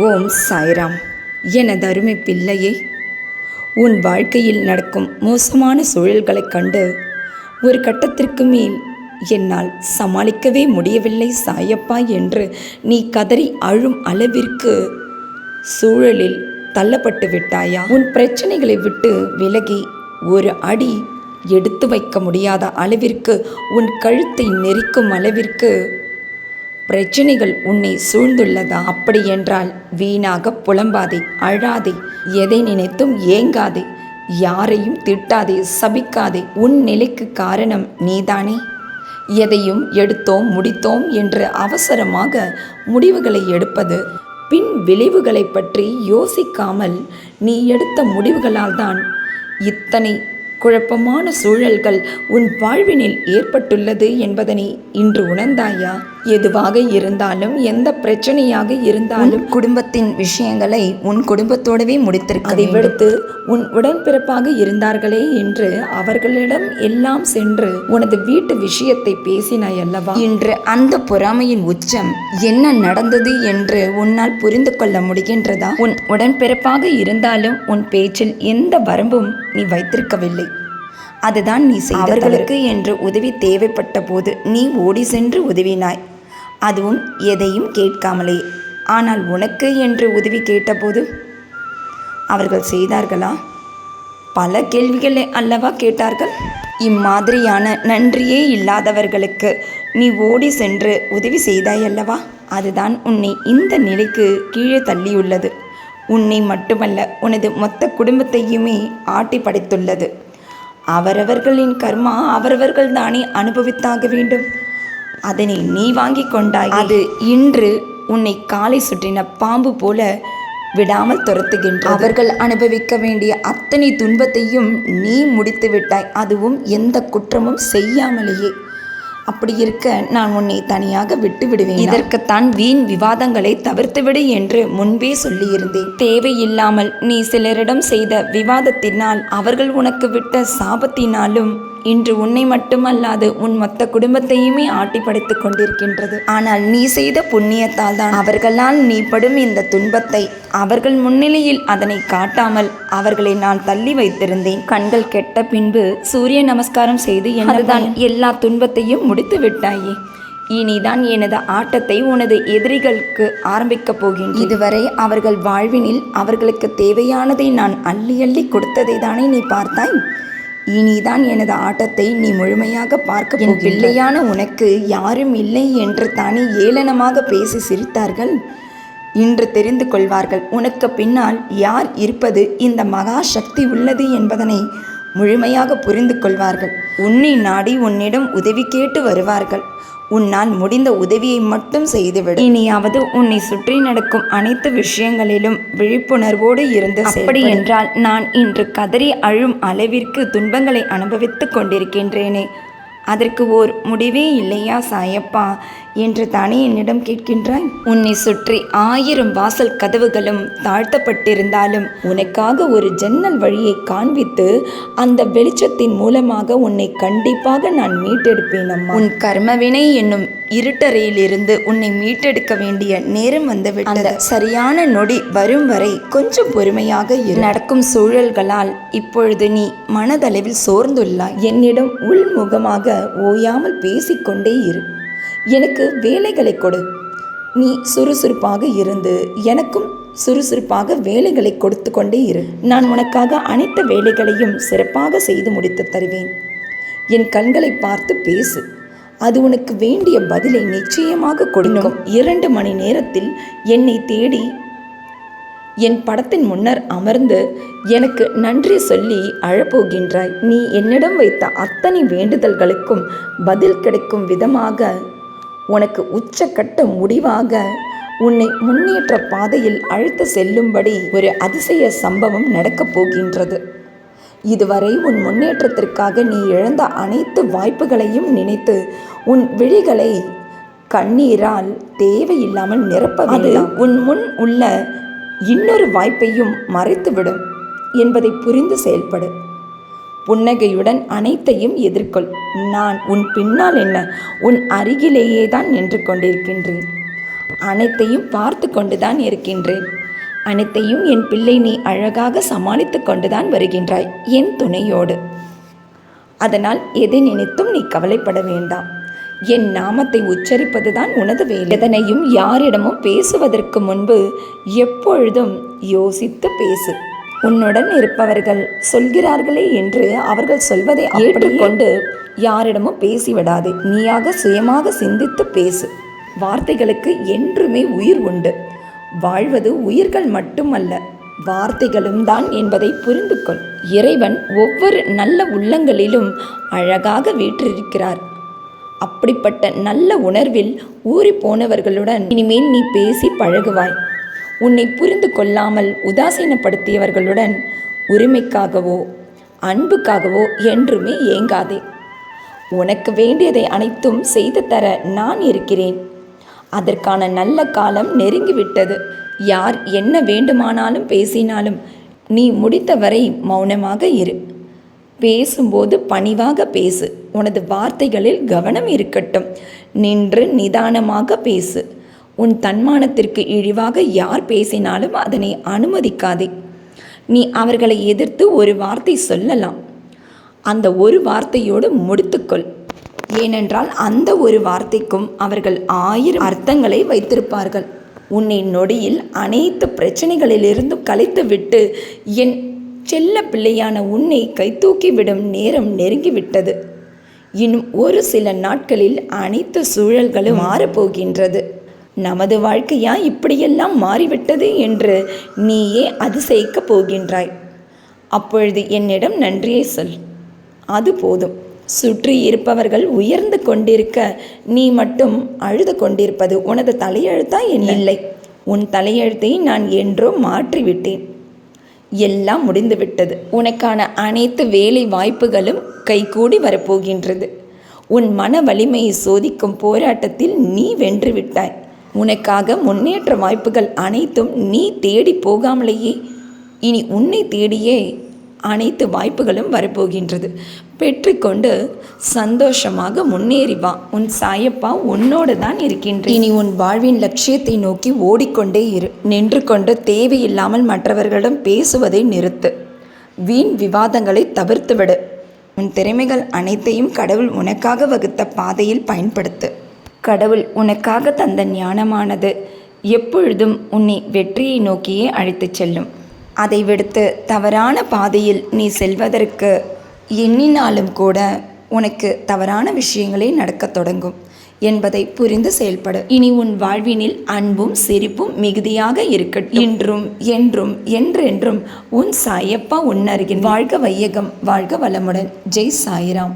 ஓம் சாய்ராம். எனது அருமை பிள்ளையே, உன் வாழ்க்கையில் நடக்கும் மோசமான சூழல்களைக் கண்டு ஒரு கட்டத்திற்கு மேல் என்னால் சமாளிக்கவே முடியவில்லை சாயப்பா என்று நீ கதறி அழும் அளவிற்கு சூழலில் தள்ளப்பட்டு விட்டாயா? உன் பிரச்சனைகளை விட்டு விலகி ஒரு அடி எடுத்து வைக்க முடியாத அளவிற்கு உன் கழுத்தை நெரிக்கும் அளவிற்கு பிரச்சனைகள் உன்னை சூழ்ந்துள்ளதா? அப்படி என்றால் வீணாக புலம்பாதே, அழாதே, எதை நினைத்தும் ஏங்காதே, யாரையும் திட்டாதே, சபிக்காதே. உன் நிலைக்கு காரணம் நீதானே. எதையும் எடுத்தோம் முடித்தோம் என்று அவசரமாக முடிவுகளை எடுப்பது, பின் விளைவுகளை பற்றி யோசிக்காமல் நீ எடுத்த முடிவுகளால் தான் இத்தனை குழப்பமான சூழல்கள் உன் வாழ்வினில் ஏற்பட்டுள்ளது என்பதனை இன்று உணர்ந்தாயா? எதுவாக இருந்தாலும், எந்த பிரச்சனையாக இருந்தாலும் குடும்பத்தின் விஷயங்களை உன் குடும்பத்தோடவே முடித்திருக்க. அதை விடுத்து உன் உடன்பிறப்பாக இருந்தார்களே என்று அவர்களிடம் எல்லாம் சென்று உனது வீட்டு விஷயத்தை பேசினாய் அல்லவா? இன்று அந்த பொறாமையின் உச்சம் என்ன நடந்தது என்று உன்னால் புரிந்து கொள்ள முடிகின்றதா? உன் உடன்பிறப்பாக இருந்தாலும் உன் பேச்சில் எந்த வரம்பும் நீ வைத்திருக்கவில்லை. அதுதான் நீ செய்தவர்களுக்கு என்று உதவி தேவைப்பட்ட போது நீ ஓடி சென்று உதவினாய், அதுவும் எதையும் கேட்காமலே. ஆனால் உனக்கு என்று உதவி கேட்டபோது அவர்கள் செய்தார்களா? பல கேள்விகளை அல்லவா கேட்டார்கள். இம்மாதிரியான நன்றியே இல்லாதவர்களுக்கு நீ ஓடி சென்று உதவி செய்தாய் அல்லவா? அதுதான் உன்னை இந்த நிலைக்கு கீழே தள்ளியுள்ளது. உன்னை மட்டுமல்ல, உனது மொத்த குடும்பத்தையுமே ஆட்டி படைத்துள்ளது. அவரவர்களின் கர்மா அவரவர்கள் தானே அனுபவித்தாக வேண்டும். அதனை நீ வாங்கி கொண்டாய். அது இன்று உன்னை காலை சுற்றின பாம்பு போல விடாமல் துரத்துகின்ற. அவர்கள் அனுபவிக்க வேண்டிய அத்தனை துன்பத்தையும் நீ முடித்து விட்டாய், அதுவும் எந்த குற்றமும் செய்யாமலேயே. அப்படி இருக்க நான் உன்னை தனியாக விட்டு விடுவேன். இதற்குத்தான் வீண் விவாதங்களை தவிர்த்துவிடு என்று முன்பே சொல்லியிருந்தேன். தேவையில்லாமல் நீ சிலரிடம் செய்த விவாதத்தினால், அவர்கள் உனக்கு விட்ட சாபத்தினாலும் இன்று உன்னை மட்டுமல்லாது உன் மொத்த குடும்பத்தையுமே ஆட்டி படைத்துக் கொண்டிருக்கின்றது. ஆனால் நீ செய்த புண்ணியத்தால் தான் அவர்களால் நீ படும் இந்த துன்பத்தை அவர்கள் முன்னிலையில் அதனை காட்டாமல் அவர்களை நான் தள்ளி வைத்திருந்தேன். கண்கள் கெட்ட பின்பு சூரிய நமஸ்காரம் செய்து என்னதான் எல்லா துன்பத்தையும் முடித்து விட்டாயே. இனிதான் எனது ஆட்டத்தை உனது எதிரிகளுக்கு ஆரம்பிக்கப் போகின்றேன். இதுவரை அவர்கள் வாழ்வினில் அவர்களுக்கு தேவையானதை நான் அள்ளி அள்ளி கொடுத்ததை தானே நீ பார்த்தாய். இனிதான் எனது ஆட்டத்தை நீ முழுமையாக பார்க்க. என் பிள்ளையான உனக்கு யாரும் இல்லை என்று தானே ஏளனமாக பேசி சிரித்தார்கள். இன்று தெரிந்து கொள்வார்கள் உனக்கு பின்னால் யார் இருப்பது இந்த மகா சக்தி உள்ளது என்பதனை முழுமையாக புரிந்து கொள்வார்கள். உன்னை நாடி உன்னிடம் உதவி கேட்டு வருவார்கள். உன்னால் முடிந்த உதவியை மட்டும் செய்துவிடு. இனியாவது உன்னை சுற்றி நடக்கும் அனைத்து விஷயங்களிலும் விழிப்புணர்வோடு இருந்து. அப்படி என்றால் நான் இன்று கதறி அழும் அளவிற்கு துன்பங்களை அனுபவித்துக் கொண்டிருக்கின்றேனே, அதற்கு ஓர் முடிவே இல்லையா சாயப்பா என்று தானே என்னிடம் கேட்கின்றாய்? உன்னை சுற்றி 1000 வாசல் கதவுகளும் தாழ்த்தப்பட்டிருந்தாலும் உனக்காக ஒரு ஜன்னல் வழியை காண்பித்து அந்த வெளிச்சத்தின் மூலமாக உன்னை கண்டிப்பாக நான் மீட்டெடுப்பேன் அம்மா. உன் கர்மவினை என்னும் இருட்டறையிலிருந்து உன்னை மீட்டெடுக்க வேண்டிய நேரம் வந்துவிட்டது. அந்த சரியான நொடி வரும் வரை கொஞ்சம் பொறுமையாக இரு. நடக்கும் சூழல்களால் இப்பொழுது நீ மனதளவில் சோர்ந்துள்ளாய். என்னிடம் உள்முகமாக ஓயாமல் பேசிக்கொண்டே இரு. எனக்கு வேலைகளை கொடு. நீ சுறுசுறுப்பாக இருந்து எனக்கும் சுறுசுறுப்பாக வேலைகளை கொடுத்து கொண்டே இரு. நான் உனக்காக அனைத்து வேலைகளையும் சிறப்பாக செய்து முடித்து தருவேன். என் கண்களை பார்த்து பேசு. அது உனக்கு வேண்டிய பதிலை நிச்சயமாக கொடுக்கும். 2 மணி நேரத்தில் என்னை தேடி என் படத்தின் முன்னர் அமர்ந்து எனக்கு நன்றி சொல்லி அழப்போகின்றாய். நீ என்னிடம் வைத்த அத்தனை வேண்டுதல்களுக்கும் பதில் கிடைக்கும் விதமாக, உனக்கு உச்சக்கட்ட முடிவாக உன்னை முன்னேற்ற பாதையில் அழைத்து செல்லும்படி ஒரு அதிசய சம்பவம் நடக்கப் போகின்றது. இதுவரை உன் முன்னேற்றத்திற்காக நீ இழந்த அனைத்து வாய்ப்புகளையும் நினைத்து உன் விழிகளை கண்ணீரால் தேவையில்லாமல் நிரப்பவில்லை. உன் முன் உள்ள இன்னொரு வாய்ப்பையும் மறைத்துவிடும் என்பதை புரிந்து செயல்படு. புன்னகையுடன் அனைத்தையும் எதிர்கொள். நான் உன் பின்னால் என்ன, உன் அருகிலேயே தான் நின்று கொண்டிருக்கின்றேன். அனைத்தையும் பார்த்து கொண்டுதான் இருக்கின்றேன். அனைத்தையும் என் பிள்ளை நீ அழகாக சமாளித்து கொண்டுதான் வருகின்றாய் என் துணையோடு. அதனால் எதை நினைத்தும் நீ கவலைப்பட வேண்டாம். என் நாமத்தை உச்சரிப்பதுதான் உனது வேலை. எதனையும் யாரிடமும் பேசுவதற்கு முன்பு எப்பொழுதும் யோசித்து பேசு. உன்னுடன் இருப்பவர்கள் சொல்கிறார்களே என்று அவர்கள் சொல்வதை ஏற்றுக்கொண்டு யாரிடமும் பேசிவிடாதே. நீயாக சுயமாக சிந்தித்து பேசு. வார்த்தைகளுக்கு என்றுமே உயிர் உண்டு. வாழ்வது உயிர்கள் மட்டுமல்ல, வார்த்தைகளும் தான் என்பதை புரிந்து கொள். இறைவன் ஒவ்வொரு நல்ல உள்ளங்களிலும் அழகாக வீற்றிருக்கிறார். அப்படிப்பட்ட நல்ல உணர்வில் ஊறி போனவர்களுடன் இனிமேல் நீ பேசி பழகுவாய். உன்னை புரிந்து கொள்ளாமல் உதாசீனப்படுத்தியவர்களுடன் உரிமைக்காகவோ அன்புக்காகவோ என்றுமே ஏங்காதே. உனக்கு வேண்டியதை அனைத்தும் செய்து தர நான் இருக்கிறேன். அதற்கான நல்ல காலம் நெருங்கிவிட்டது. யார் என்ன வேண்டுமானாலும் பேசினாலும் நீ முடித்தவரை மௌனமாக இரு. பேசும்போது பணிவாக பேசு. உனது வார்த்தைகளில் கவனம் இருக்கட்டும். நின்று நிதானமாக பேசு. உன் தன்மானத்திற்கு இழிவாக யார் பேசினாலும் அதனை அனுமதிக்காதே. நீ அவர்களை எதிர்த்து ஒரு வார்த்தை சொல்லலாம். அந்த ஒரு வார்த்தையோடு முடித்துக்கொள். ஏனென்றால் அந்த ஒரு வார்த்தைக்கும் அவர்கள் 1000 அர்த்தங்களை வைத்திருப்பார்கள். உன்னை நொடியில் அனைத்து பிரச்சனைகளிலிருந்தும் கலைத்துவிட்டு என் செல்ல பிள்ளையான உன்னை கைதூக்கிவிடும் நேரம் நெருங்கிவிட்டது. இன்னும் ஒரு சில நாட்களில் அனைத்து சூழல்களும் மாறப்போகின்றது. நமது வாழ்க்கையா இப்படியெல்லாம் மாறிவிட்டது என்று நீயே அதிசயிக்கப் போகின்றாய். அப்பொழுது என்னிடம் நன்றியை சொல். அது போதும். சுற்றி இருப்பவர்கள் உயர்ந்து கொண்டிருக்க நீ மட்டும் அழுது கொண்டிருப்பது உனது தலையெழுத்தா? இல்லை, உன் தலையெழுத்தை நான் என்றோ மாற்றிவிட்டேன். எல்லாம் முடிந்துவிட்டது. உனக்கான அனைத்து வேலை வாய்ப்புகளும் கைகூடி வரப்போகின்றது. உன் மன வலிமையை சோதிக்கும் போராட்டத்தில் நீ வென்றுவிட்டாய். உனக்காக முன்னேற்ற வாய்ப்புகள் அனைத்தும் நீ தேடி போகாமலேயே இனி உன்னை தேடியே அனைத்து வாய்ப்புகளும் வரப்போகின்றது. பெற்றுக்கொண்டு சந்தோஷமாக முன்னேறி வா. உன் சாயப்பா உன்னோடு தான் இருக்கின்றேன். இனி உன் வாழ்வின் லட்சியத்தை நோக்கி ஓடிக்கொண்டே இரு. நின்று கொண்டு தேவையில்லாமல் மற்றவர்களிடம் பேசுவதை நிறுத்து. வீண் விவாதங்களை தவிர்த்துவிடு. உன் திறமைகள் அனைத்தையும் கடவுள் உனக்காக வகுத்த பாதையில் பயன்படுத்து. கடவுள் உனக்காக தந்த ஞானமானது எப்பொழுதும் உன்னை வெற்றியை நோக்கியே அழைத்துச் செல்லும். அதை விடுத்து தவறான பாதையில் நீ செல்வதற்கு எண்ணினாலும் கூட உனக்கு தவறான விஷயங்களே நடக்கத் தொடங்கும் என்பதை புரிந்து செயல்படு. இனி உன் வாழ்வினில் அன்பும் சிரிப்பும் மிகுதியாக இருக்கட்டும். இன்றும் என்றும் என்றென்றும் உன் சாயப்பா உன் அருகில். வாழ்க வையகம், வாழ்க வளமுடன். ஜெய் சாய்ராம்.